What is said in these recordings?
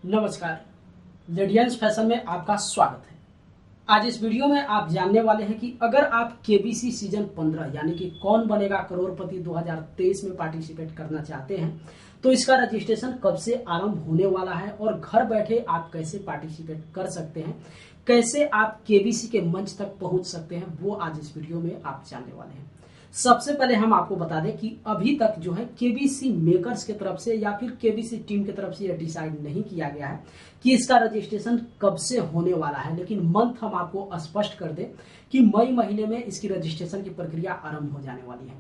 नमस्कार। लेडियंस फैशन में आपका स्वागत है। आज इस वीडियो में आप जानने वाले हैं कि अगर आप केबीसी सीजन 15 यानी कि कौन बनेगा करोड़पति 2023 में पार्टिसिपेट करना चाहते हैं तो इसका रजिस्ट्रेशन कब से आरंभ होने वाला है और घर बैठे आप कैसे पार्टिसिपेट कर सकते हैं, कैसे आप केबीसी के मंच तक पहुंच सकते हैं, वो आज इस वीडियो में आप जानने वाले हैं। सबसे पहले हम आपको बता दें कि अभी तक जो है केबीसी मेकर्स की तरफ से या फिर केबीसी टीम की तरफ से यह डिसाइड नहीं किया गया है कि इसका रजिस्ट्रेशन कब से होने वाला है, लेकिन मंथ हम आपको स्पष्ट कर दें कि मई महीने में इसकी रजिस्ट्रेशन की प्रक्रिया आरंभ हो जाने वाली है।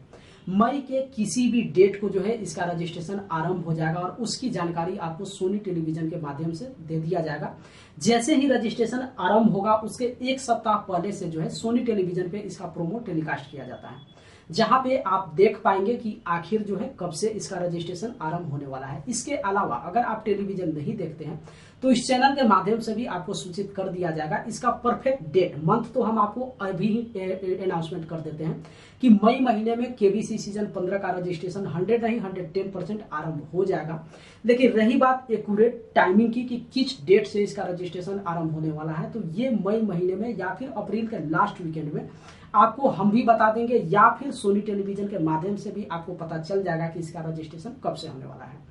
मई के किसी भी डेट को जो है इसका रजिस्ट्रेशन आरंभ हो जाएगा और उसकी जानकारी आपको सोनी टेलीविजन के माध्यम से दे दिया जाएगा। जैसे ही रजिस्ट्रेशन आरंभ होगा उसके एक सप्ताह पहले से जो है सोनी टेलीविजन पे इसका प्रोमो टेलीकास्ट किया जाता है, जहां पे आप देख पाएंगे कि आखिर जो है कब से इसका रजिस्ट्रेशन आरंभ होने वाला है। इसके अलावा अगर आप टेलीविजन नहीं देखते हैं तो इस चैनल के माध्यम से भी आपको सूचित कर दिया जाएगा। इसका परफेक्ट डेट मंथ तो हम आपको अभी ही अनाउंसमेंट कर देते हैं कि मई महीने में केबीसी सीजन 15 का रजिस्ट्रेशन 100 नहीं 110% आरंभ हो जाएगा। लेकिन रही बात एक्यूरेट टाइमिंग की कि किस डेट से इसका रजिस्ट्रेशन आरंभ होने वाला है, तो ये मई महीने में या फिर अप्रैल के लास्ट वीकेंड में आपको हम भी बता देंगे या फिर सोनी टेलीविजन के माध्यम से भी आपको पता चल जाएगा कि इसका रजिस्ट्रेशन कब से होने वाला है।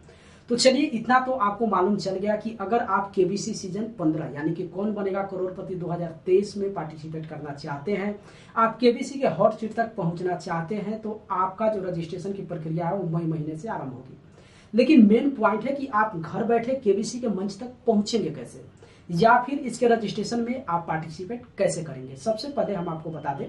तो चलिए, इतना तो आपको मालूम चल गया कि अगर आप केबीसी सीजन 15 यानी कि कौन बनेगा करोड़पति 2023 में पार्टिसिपेट करना चाहते हैं, आप केबीसी के हॉट सीट तक पहुंचना चाहते हैं, तो आपका जो रजिस्ट्रेशन की प्रक्रिया है वो मई महीने से आरंभ होगी। लेकिन मेन पॉइंट है कि आप घर बैठे केबीसी के मंच तक पहुंचेंगे कैसे या फिर इसके रजिस्ट्रेशन में आप पार्टिसिपेट कैसे करेंगे। सबसे पहले हम आपको बता दें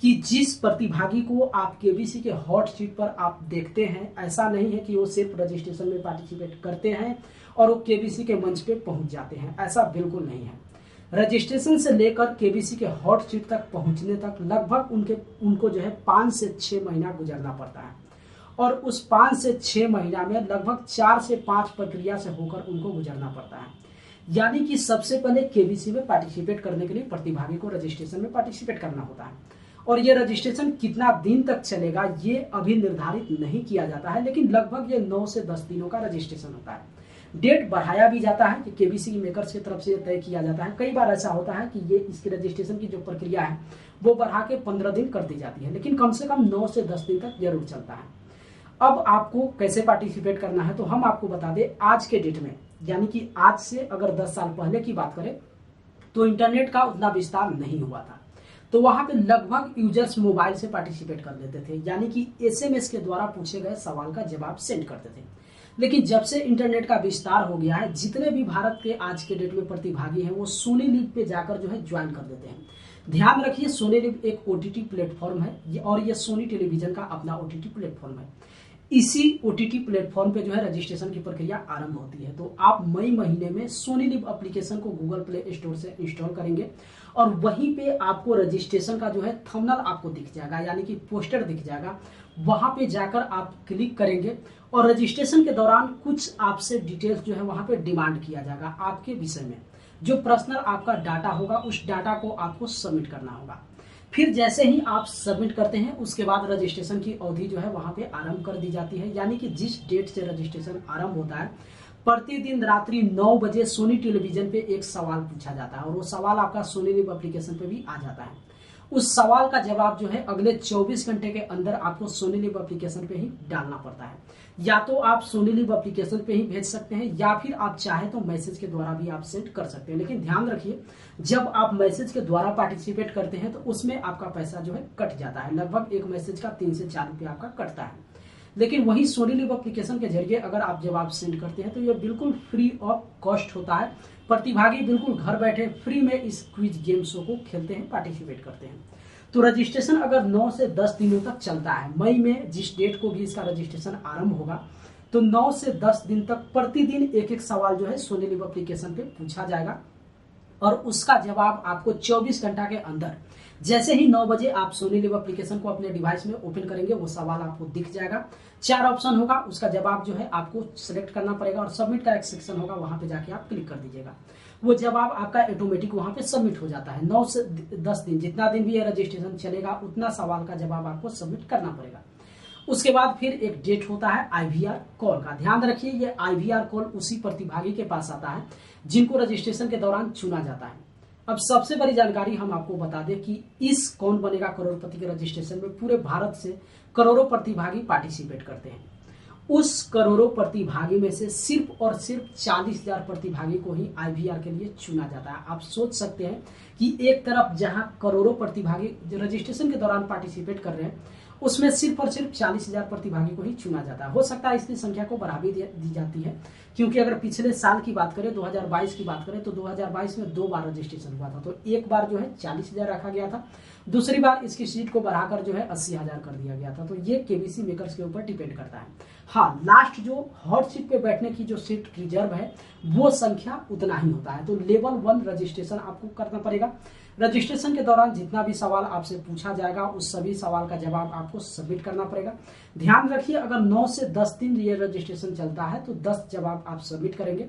कि जिस प्रतिभागी को आप केबीसी के हॉट सीट पर आप देखते हैं, ऐसा नहीं है कि वो सिर्फ रजिस्ट्रेशन में पार्टिसिपेट करते हैं और वो केबीसी के मंच पे पहुंच जाते हैं, ऐसा बिल्कुल नहीं है। रजिस्ट्रेशन से लेकर केबीसी के हॉट सीट तक पहुंचने तक लगभग उनको जो है 5 से 6 महीना गुजरना पड़ता है और उस 5 से 6 महीना में लगभग 4 से 5 प्रक्रिया से होकर उनको गुजरना पड़ता है। यानी कि सबसे पहले केबीसी में पार्टिसिपेट करने के लिए प्रतिभागी को रजिस्ट्रेशन में पार्टिसिपेट करना होता है और ये रजिस्ट्रेशन कितना दिन तक चलेगा ये अभी निर्धारित नहीं किया जाता है, लेकिन लगभग ये 9 से 10 दिनों का रजिस्ट्रेशन होता है। डेट बढ़ाया भी जाता है कि केबीसी मेकर्स की तरफ से तय किया जाता है। कई बार ऐसा होता है कि ये इसकी रजिस्ट्रेशन की जो प्रक्रिया है वो बढ़ा के 15 दिन कर दी जाती है, लेकिन कम से कम 9 से 10 दिन तक जरूर चलता है। अब आपको कैसे पार्टिसिपेट करना है तो हम आपको बता दें, आज के डेट में यानी कि आज से अगर 10 साल पहले की बात करें तो इंटरनेट का उतना विस्तार नहीं हुआ था, तो वहां पे लगभग यूजर्स मोबाइल से पार्टिसिपेट कर लेते थे, यानी कि एसएमएस के द्वारा पूछे गए सवाल का जवाब सेंड करते थे। लेकिन जब से इंटरनेट का विस्तार हो गया है, जितने भी भारत के आज के डेट में प्रतिभागी हैं वो सोनी लिव पे जाकर जो है ज्वाइन कर देते हैं। ध्यान रखिए, सोनी लिव एक ओटीटी प्लेटफॉर्म है और ये सोनी टेलीविजन का अपना ओटीटी प्लेटफॉर्म है। इसी ओटीटी प्लेटफॉर्म पे जो है रजिस्ट्रेशन की प्रक्रिया आरंभ होती है। तो आप मई महीने में सोनी लिव एप्लीकेशन को गूगल प्ले स्टोर से इंस्टॉल करेंगे और वहीं पे आपको रजिस्ट्रेशन का जो है थंबनेल आपको दिख जाएगा, यानी कि पोस्टर दिख जाएगा। वहां पे जाकर आप क्लिक करेंगे और रजिस्ट्रेशन के दौरान कुछ आपसे डिटेल्स जो है वहां पे डिमांड किया जाएगा आपके विषय में। जो पर्सनल आपका डाटा होगा उस डाटा को आपको सबमिट करना होगा। फिर जैसे ही आप सबमिट करते हैं उसके बाद रजिस्ट्रेशन की अवधि जो है वहां पे आरंभ कर दी जाती है, यानी कि जिस डेट से रजिस्ट्रेशन आरंभ होता है प्रतिदिन रात्रि 9 बजे सोनी टेलीविजन पे एक सवाल पूछा जाता है और वो सवाल आपका सोनी लिव एप्लीकेशन पे भी आ जाता है। उस सवाल का जवाब जो है अगले 24 घंटे के अंदर आपको सोनी लिव एप्लीकेशन पे ही डालना पड़ता है। या तो आप सोनी लिव एप्लीकेशन पे ही भेज सकते हैं या फिर आप चाहे तो मैसेज के द्वारा भी आप सेंड कर सकते हैं। लेकिन ध्यान रखिए, जब आप मैसेज के द्वारा पार्टिसिपेट करते हैं तो उसमें आपका पैसा जो है कट जाता है। लगभग एक मैसेज का 3 से 4 रुपया आपका कटता है। लेकिन वही सोनी लिव एप्लीकेशन के जरिए अगर आप जवाब सेंड करते हैं तो ये बिल्कुल फ्री ऑफ कॉस्ट होता है। प्रतिभागी बिल्कुल घर बैठे फ्री में इस क्विज गेम शो को खेलते हैं, पार्टिसिपेट करते हैं। तो रजिस्ट्रेशन अगर 9 से 10 दिनों तक चलता है, मई में जिस डेट को भी इसका रजिस्ट्रेशन आरंभ होगा तो 9 से 10 दिन तक प्रतिदिन एक एक सवाल जो है सोनी लिव एप्लीकेशन पे पूछा जाएगा और उसका जवाब आपको 24 घंटा के अंदर, जैसे ही 9 बजे आप सोनी लिव एप्लीकेशन को अपने डिवाइस में ओपन करेंगे वो सवाल आपको दिख जाएगा। 4 ऑप्शन होगा, उसका जवाब जो है आपको सिलेक्ट करना पड़ेगा और सबमिट का एक सेक्शन होगा, वहां पे जाके आप क्लिक कर दीजिएगा। वो जवाब आपका ऑटोमेटिक वहां पे सबमिट हो जाता है। 9 से 10 दिन, जितना दिन भी ये रजिस्ट्रेशन चलेगा उतना सवाल का जवाब आपको सबमिट करना पड़ेगा। उसके बाद फिर एक डेट होता है आईवीआर कॉल का। ध्यान रखिए, ये आईवीआर कॉल उसी प्रतिभागी के पास आता है जिनको रजिस्ट्रेशन के दौरान चुना जाता है। अब सबसे बड़ी जानकारी हम आपको बता दें कि इस कौन बनेगा करोड़पति के रजिस्ट्रेशन में पूरे भारत से करोड़ों प्रतिभागी पार्टिसिपेट करते हैं। उस करोड़ों प्रतिभागी में से सिर्फ और सिर्फ 40,000 प्रतिभागी को ही आईवीआर के लिए चुना जाता है। आप सोच सकते हैं कि एक तरफ जहां करोड़ों प्रतिभागी रजिस्ट्रेशन के दौरान पार्टिसिपेट कर रहे हैं, उसमें सिर्फ और सिर्फ 40,000 प्रतिभागी को ही चुना जाता है। हो सकता है इसकी संख्या को बढ़ा भी दी जाती है, क्योंकि अगर पिछले साल की बात करें, 2022 की बात करें, तो 2022 में 2 बार रजिस्ट्रेशन हुआ था। तो एक बार जो है 40,000 रखा गया था, दूसरी बार इसकी सीट को बढ़ाकर जो है 80,000 कर दिया गया था। तो ये केबीसी मेकर्स के ऊपर डिपेंड करता है। हाँ, लास्ट जो हॉट सीट पे बैठने की जो सीट रिजर्व है वो संख्या उतना ही होता है। तो लेवल 1 रजिस्ट्रेशन आपको करना पड़ेगा। रजिस्ट्रेशन के दौरान जितना भी सवाल आपसे पूछा जाएगा उस सभी सवाल का जवाब आपको सबमिट करना पड़ेगा। ध्यान रखिए, अगर 9 से 10 दिन ये रजिस्ट्रेशन चलता है तो 10 जवाब आप सबमिट करेंगे।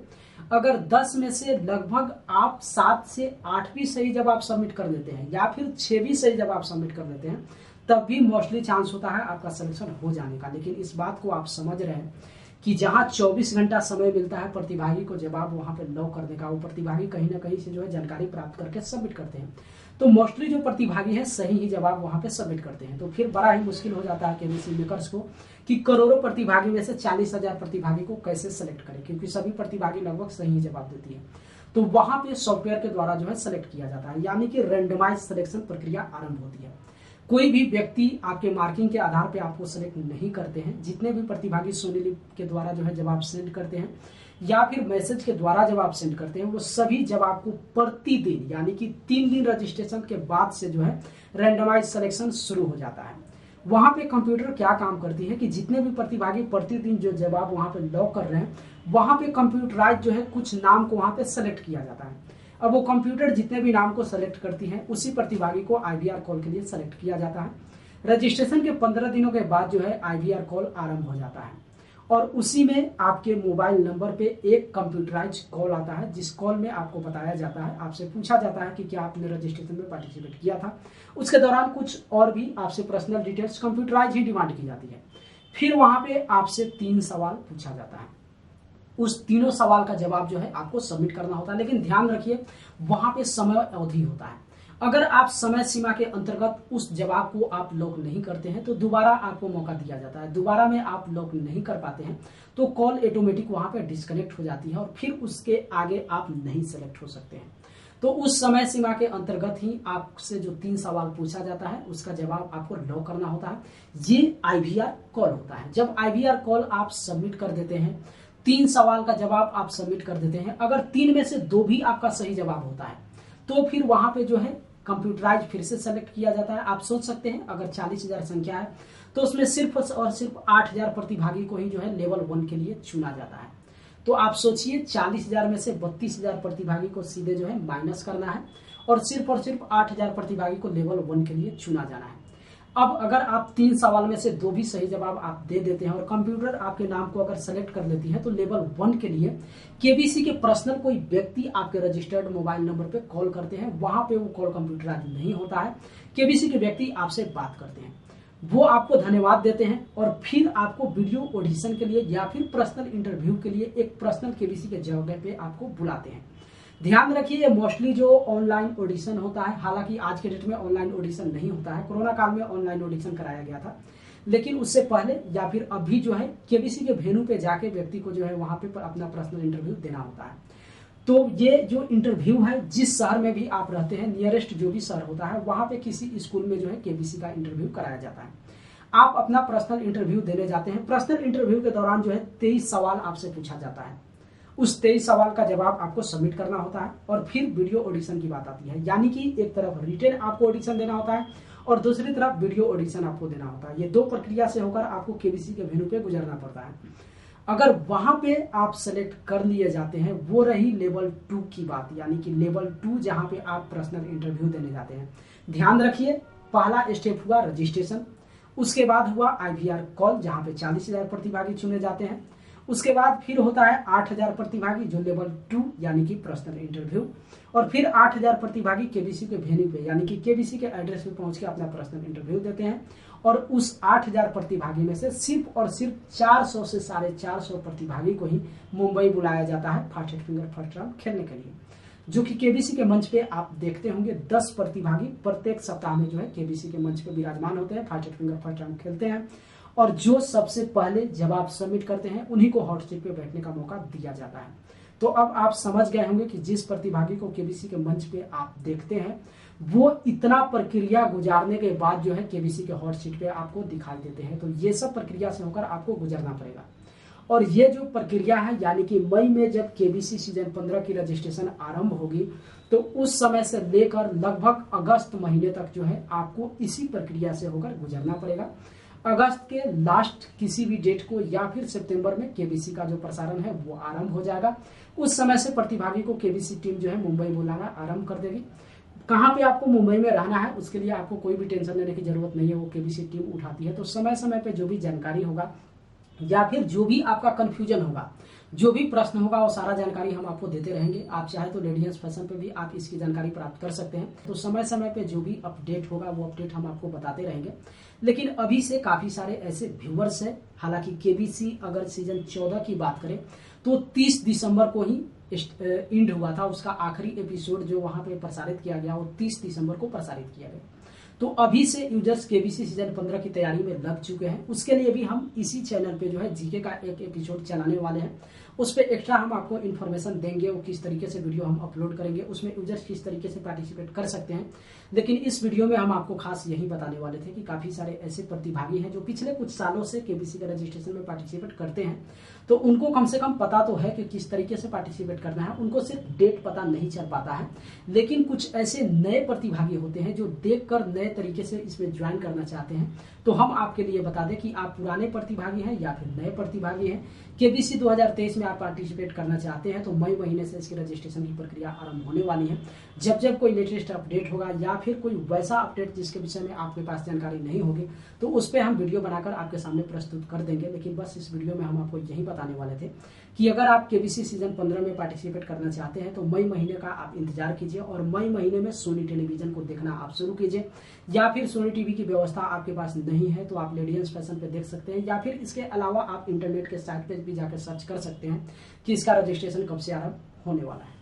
अगर 10 में से लगभग आप 7 से 8 भी सही जवाब सबमिट कर देते हैं या फिर 6 भी सही जवाब सबमिट कर देते हैं, तब भी मोस्टली चांस होता है आपका सिलेक्शन हो जाने का। लेकिन इस बात को आप समझ रहे हैं कि जहां 24 घंटा समय मिलता है प्रतिभागी को जवाब वहां पे लॉक करने का, वो प्रतिभागी कहीं ना कहीं से जो है जानकारी प्राप्त करके सबमिट करते हैं। तो मोस्टली जो प्रतिभागी है सही ही जवाब वहां पे सबमिट करते हैं। तो फिर बड़ा ही मुश्किल हो जाता है केबीसी मेकर्स को कि करोड़ों प्रतिभागी में से 40,000 प्रतिभागी को कैसे सेलेक्ट करें, क्योंकि सभी प्रतिभागी लगभग सही ही जवाब देती है। तो वहां पे सॉफ्टवेयर के द्वारा जो है सेलेक्ट किया जाता है, यानी कि रैंडमाइज सिलेक्शन प्रक्रिया आरंभ होती है। कोई भी व्यक्ति आपके मार्किंग के आधार पे आपको सेलेक्ट नहीं करते हैं। जितने भी प्रतिभागी सोनीलिप के द्वारा जो है जवाब सेंड करते हैं या फिर मैसेज के द्वारा जवाब सेंड करते हैं, वो सभी जवाब को प्रतिदिन यानी कि 3 दिन रजिस्ट्रेशन के बाद से जो है रैंडमाइज सिलेक्शन शुरू हो जाता है। वहां पे कंप्यूटर क्या काम करती है कि जितने भी प्रतिभागी प्रतिदिन जो जवाब वहां पे लॉक कर रहे हैं, वहां पे कंप्यूटराइज जो है कुछ नाम को वहां पे सेलेक्ट किया जाता है। अब वो कंप्यूटर जितने भी नाम को सेलेक्ट करती है उसी प्रतिभागी को आईवीआर कॉल के लिए सेलेक्ट किया जाता है। रजिस्ट्रेशन के 15 दिनों के बाद जो है आईवीआर कॉल आरंभ हो जाता है और उसी में आपके मोबाइल नंबर पे एक कंप्यूटराइज कॉल आता है, जिस कॉल में आपको बताया जाता है, आपसे पूछा जाता है कि क्या आपने रजिस्ट्रेशन में पार्टिसिपेट किया था। उसके दौरान कुछ और भी आपसे पर्सनल डिटेल्स कंप्यूटराइज ही डिमांड की जाती है। फिर वहां पे आपसे 3 सवाल पूछा जाता है। उस तीनों सवाल का जवाब जो है आपको सबमिट करना होता है। लेकिन ध्यान रखिए, वहां पे समय अवधि होता है। अगर आप समय सीमा के अंतर्गत उस जवाब को आप लॉक नहीं करते हैं तो दोबारा आपको मौका दिया जाता है। दोबारा में आप लॉक नहीं कर पाते हैं तो कॉल ऑटोमेटिक वहां पे डिस्कनेक्ट हो जाती है और फिर उसके आगे आप नहीं सेलेक्ट हो सकते हैं। तो उस समय सीमा के अंतर्गत ही आपसे जो 3 सवाल पूछा जाता है उसका जवाब आपको लॉक करना होता है। ये आईवीआर कॉल होता है। जब आईवीआर कॉल आप सबमिट कर देते हैं, 3 सवाल का जवाब आप सबमिट कर देते हैं, अगर 3 में से 2 भी आपका सही जवाब होता है तो फिर वहां पे जो है कंप्यूटराइज फिर से सेलेक्ट किया जाता है। आप सोच सकते हैं अगर 40,000 संख्या है तो उसमें सिर्फ और सिर्फ 8,000 प्रतिभागी को ही जो है लेवल 1 के लिए चुना जाता है। तो आप सोचिए 40,000 में से 32,000 प्रतिभागी को सीधे जो है माइनस करना है और सिर्फ 8,000 प्रतिभागी को लेवल 1 के लिए चुना जाना है। अब अगर आप 3 सवाल में से 2 भी सही जवाब आप दे देते हैं और कंप्यूटर आपके नाम को अगर सेलेक्ट कर लेती है तो लेवल 1 के लिए केबीसी के पर्सनल कोई व्यक्ति आपके रजिस्टर्ड मोबाइल नंबर पे कॉल करते हैं। वहां पे वो कॉल कंप्यूटराइज नहीं होता है, केबीसी के व्यक्ति आपसे बात करते हैं, वो आपको धन्यवाद देते हैं और फिर आपको वीडियो ऑडिशन के लिए या फिर पर्सनल इंटरव्यू के लिए एक पर्सनल केबीसी के जगह पे आपको बुलाते हैं। ध्यान रखिए, मोस्टली जो ऑनलाइन ऑडिशन होता है, हालांकि आज के डेट में ऑनलाइन ऑडिशन नहीं होता है, कोरोना काल में ऑनलाइन ऑडिशन कराया गया था, लेकिन उससे पहले या फिर अभी जो है केबीसी के वेन्यू पे जाके व्यक्ति को जो है वहां पे अपना पर्सनल इंटरव्यू देना होता है। तो ये जो इंटरव्यू है, जिस शहर में भी आप रहते हैं, नियरेस्ट जो भी शहर होता है वहां पे किसी स्कूल में जो है केबीसी का इंटरव्यू कराया जाता है। आप अपना पर्सनल इंटरव्यू देने जाते हैं। पर्सनल इंटरव्यू के दौरान जो है 23 सवाल आपसे पूछा जाता है। उस 23 सवाल का जवाब आपको सबमिट करना होता है और फिर वीडियो ऑडिशन की बात आती है, यानी कि एक तरफ रिटेन आपको ऑडिशन देना होता है और दूसरी तरफ वीडियो ऑडिशन आपको देना होता है। ये 2 प्रक्रिया से होकर आपको केबीसी के वेन्यू पे गुजरना पड़ता है। अगर वहां पे आप सेलेक्ट कर लिए जाते हैं, वो रही लेवल 2 की बात, यानी कि लेवल 2 जहां पे आप पर्सनल इंटरव्यू देने जाते हैं। ध्यान रखिए, पहला स्टेप हुआ रजिस्ट्रेशन, उसके बाद हुआ आईवीआर कॉल जहां पे 40,000 प्रतिभागी चुने जाते हैं, उसके बाद फिर होता है 8,000 प्रतिभागी जो लेवल 2 यानी कि पर्सनल इंटरव्यू, और फिर 8,000 प्रतिभागी केबीसी के वेन्यू पे यानी कि केबीसी के एड्रेस पे पहुंच के अपना पर्सनल इंटरव्यू देते हैं और उस 8,000 प्रतिभागी में से सिर्फ और सिर्फ 400 से 450 प्रतिभागी को ही मुंबई बुलाया जाता है फास्टेस्ट फिंगर फर्स्ट राउंड खेलने के लिए, जो कि केबीसी के मंच पे आप देखते होंगे 10 प्रतिभागी प्रत्येक सप्ताह में जो है केबीसी के मंच पे विराजमान होते हैं, फास्टेस्ट फिंगर फर्स्ट राउंड खेलते हैं और जो सबसे पहले जवाब सबमिट करते हैं उन्हीं को हॉट सीट पे बैठने का मौका दिया जाता है। तो अब आप समझ गए होंगे कि जिस प्रतिभागी को केबीसी के मंच पे आप देखते हैं वो इतना प्रक्रिया गुजारने के बाद जो है केबीसी के हॉट सीट पे आपको दिखाई देते हैं। तो ये सब प्रक्रिया से होकर आपको गुजरना पड़ेगा और ये जो प्रक्रिया है यानी कि मई में जब केबीसी सीजन 15 की रजिस्ट्रेशन आरंभ होगी तो उस समय से लेकर लगभग अगस्त महीने तक जो है आपको इसी प्रक्रिया से होकर गुजरना पड़ेगा। अगस्त के लास्ट किसी भी डेट को या फिर सितंबर में केबीसी का जो प्रसारण है वो आरंभ हो जाएगा। उस समय से प्रतिभागी को केबीसी टीम जो है मुंबई बुलाना आरंभ कर देगी। कहाँ पे आपको मुंबई में रहना है उसके लिए आपको कोई भी टेंशन लेने की जरूरत नहीं है, वो केबीसी टीम उठाती है। तो समय समय पे जो भी जानकारी होगा या फिर जो भी आपका कंफ्यूजन होगा, जो भी प्रश्न होगा वो सारा जानकारी हम आपको देते रहेंगे। आप चाहे तो लेडियंस फैशन पे भी आप इसकी जानकारी प्राप्त कर सकते हैं। तो समय समय पे जो भी अपडेट होगा वो अपडेट हम आपको बताते रहेंगे। लेकिन अभी से काफी सारे ऐसे व्यूअर्स हैं, हालांकि केबीसी अगर सीजन 14 की बात करें तो 30 दिसंबर को ही एंड हुआ था, उसका आखिरी एपिसोड जो वहां पे प्रसारित किया गया वो 30 दिसंबर को प्रसारित किया गया। तो अभी से यूजर्स केबीसी सीजन 15 की तैयारी में लग चुके हैं। उसके लिए भी हम इसी चैनल पे जो है जीके का एक एपिसोड चलाने वाले हैं। उस पर एक्स्ट्रा हम आपको इन्फॉर्मेशन देंगे, वो किस तरीके से वीडियो हम अपलोड करेंगे, उसमें यूजर्स किस तरीके से पार्टिसिपेट कर सकते हैं। लेकिन इस वीडियो में हम आपको खास यही बताने वाले थे कि काफी सारे ऐसे प्रतिभागी हैं जो पिछले कुछ सालों से केबीसी का रजिस्ट्रेशन में पार्टिसिपेट करते हैं। तो उनको कम से कम पता तो है कि किस तरीके से पार्टिसिपेट करना है, उनको सिर्फ डेट पता नहीं चल पाता है। लेकिन कुछ ऐसे नए प्रतिभागी होते हैं जो देखकर नए तरीके से इसमें ज्वाइन करना चाहते हैं। तो हम आपके लिए बता दें कि आप पुराने प्रतिभागी हैं या फिर नए प्रतिभागी हैं, केबीसी 2023 में आप पार्टिसिपेट करना चाहते हैं तो मई महीने से इसकी रजिस्ट्रेशन की प्रक्रिया आरंभ होने वाली है। जब जब कोई लेटेस्ट अपडेट होगा या फिर कोई वैसा अपडेट जिसके विषय में आपके पास जानकारी नहीं होगी तो उस पर हम वीडियो बनाकर आपके सामने प्रस्तुत कर देंगे। लेकिन बस इस वीडियो में हम आपको यही बताने वाले थे कि अगर आप केबीसी सीजन 15 में पार्टिसिपेट करना चाहते हैं तो मई महीने का आप इंतजार कीजिए और मई महीने में सोनी टेलीविजन को देखना आप शुरू कीजिए। या फिर सोनी टीवी की व्यवस्था आपके पास नहीं है तो आप लेडियंस फैशन पे देख सकते हैं, या फिर इसके अलावा आप इंटरनेट के साइट पे भी जाकर सर्च कर सकते हैं कि इसका रजिस्ट्रेशन कब से आरंभ होने वाला है।